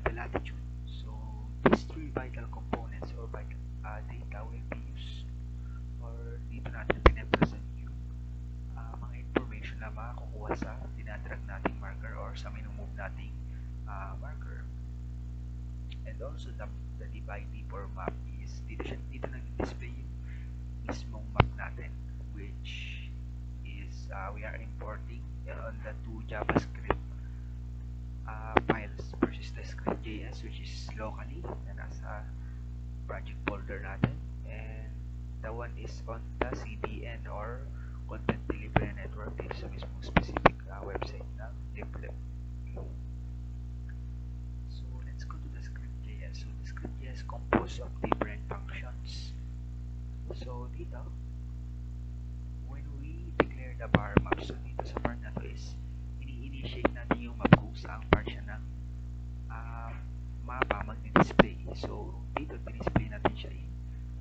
the latitude. So these three vital components or vital data will be used or dito natin pinapresent yung mga information na makakukuha sa dinadrag nating marker or sa minumove nating marker. And also the div ID for map is dito nag-display yung mismong map natin, which is we are importing on the two JavaScript files, persist.script.js, which is locally na nasa project folder natin, and the one is on the CDN or Content Delivery Network dito sa mismong specific website ng Liplip. So let's go to the script.js. So the script.js composed of different functions. So dito, when we declare the bar map, so dito sa part na to is ini-initiate natin yung map kung saan part siya ng mapa magdi-display. So dito din-display natin siya in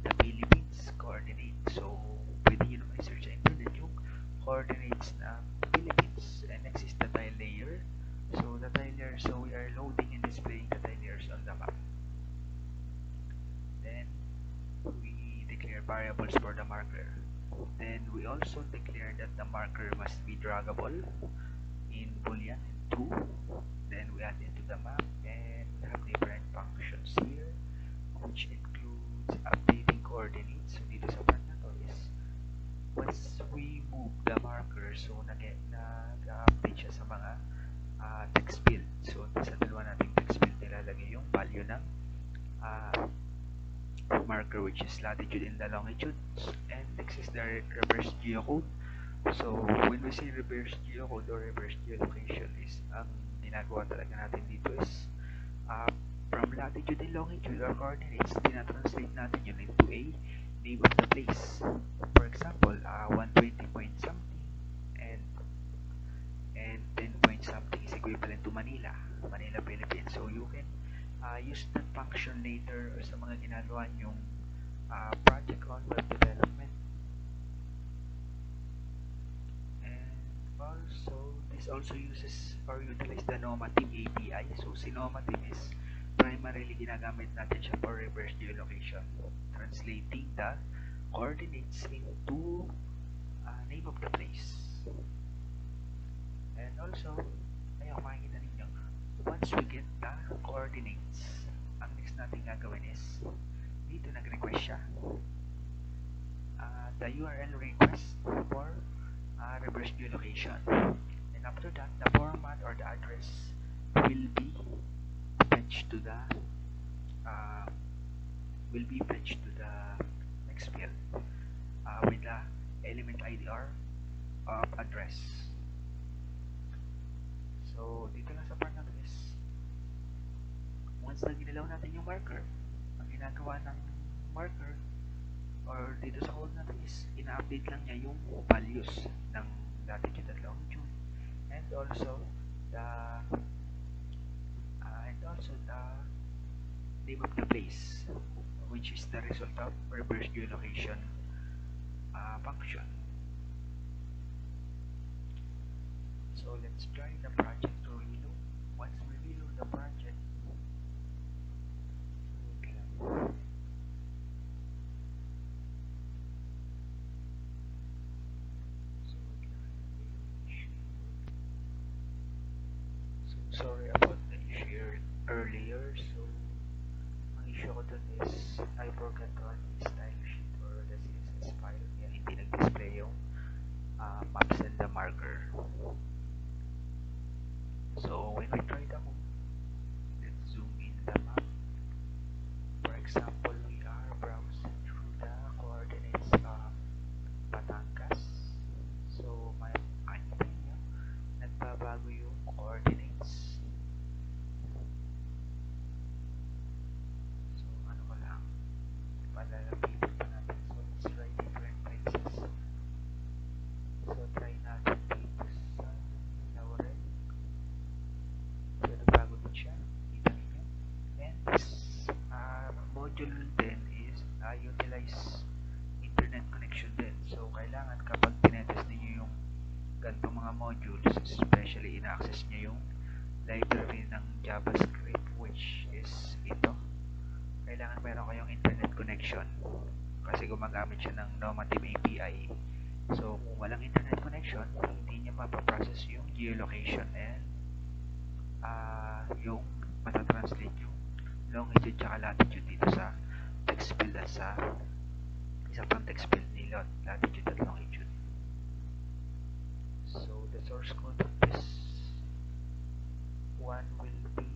the Philippines coordinate. So pwede nyo naman i-search sa internet yung coordinates ng Philippines. And next is the tile layer. So the tile layer, so we are loading and displaying the tile layers on the map. Then we declare variables for the marker. Then we also declare that the marker must be draggable in boolean and true. Then we add it to the map, and we have different functions here, which includes updating coordinates. So dito sa part na to is once we move the marker, so nag-update siya sa mga text field. So sa dalawa nating text field nilalagay yung value ng marker, which is latitude and the longitude. And next is the reverse geocode. So when we say reverse geocode or reverse geolocation, is ang ginagawa talaga natin dito is from latitude and longitude or coordinates, tinatranslate natin yun into a name of the place. For example, 120 point something and 10 point something is equivalent to Manila, Philippines. So you can use that function later or sa mga ginagawa yung project on web development. And also, this also uses or utilize the Nomative API. So si Nomative is primarily ginagamit natin siya for reverse geolocation, translating the coordinates into name of the place. And also, ayun, makikita ninyo, once we get the coordinates, ang next natin gagawin is dito nag-request siya the URL request for reverse geolocation. And after that, the format or the address will be fetched to the next field with the element IDR of address. So dito lang sa part na to is once na ginalaw natin yung marker, ang ginagawa ng marker or dito sa code natin is ina-update lang niya yung values ng latitude at longitude, and also the name of the place, which is the result of reverse geolocation function. So let's try the project to reload. Once we reload the project, sorry about the issue earlier. So ang issue ko dun is I forgot to add the style sheet or the CSS file, kaya hindi nag-display yung maps and the marker. So when we try the code, let's zoom in the map. For example, we are browsing through the coordinates of Batangas. So makikita niyo, nagbabago yung coordinates. So ano ko lang, palalapitin pa natin. So let's try different places. So try natin dito sa Laurel. So nagbago din siya, kita niyo. And this module din is utilize internet connection din. So kailangan kapag tinetest niyo yung ganitong mga modules, especially in-access niyo yung library ng JavaScript, which connection kasi gumagamit siya ng Nomative API. So, kung walang internet connection, hindi niya mapaprocess yung geolocation and yung matatranslate yung longitude tsaka latitude dito sa text field at sa isa pang text field ni latitude at longitude. So, the source code of this one will be